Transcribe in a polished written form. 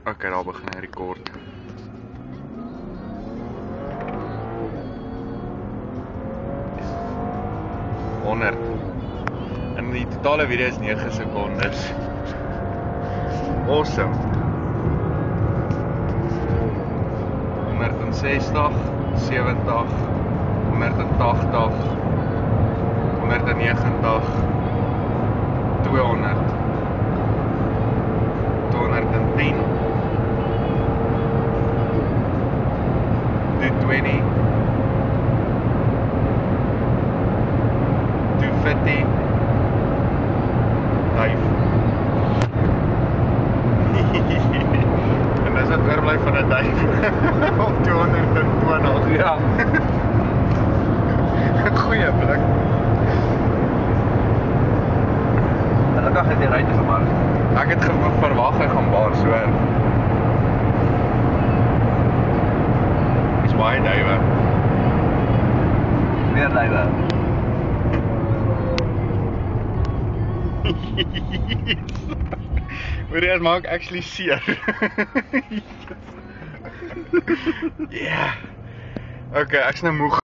Okay, daar begin hy rekord. En die totale video is 9 sekondes. Awesome. 160, 70, 180, 190, 200, 210, 220, 250, 5. En dis wat oorbly van 'n duif op 220. Ja. Goeie blik. Gelukkig het die ruit gemaak. Ek het verwag hy gaan baar swerf. Dis baie duwe. Meer duwe. Hoor jy, dit maak actually seer. Yeah. Okay, ek's nou moeg.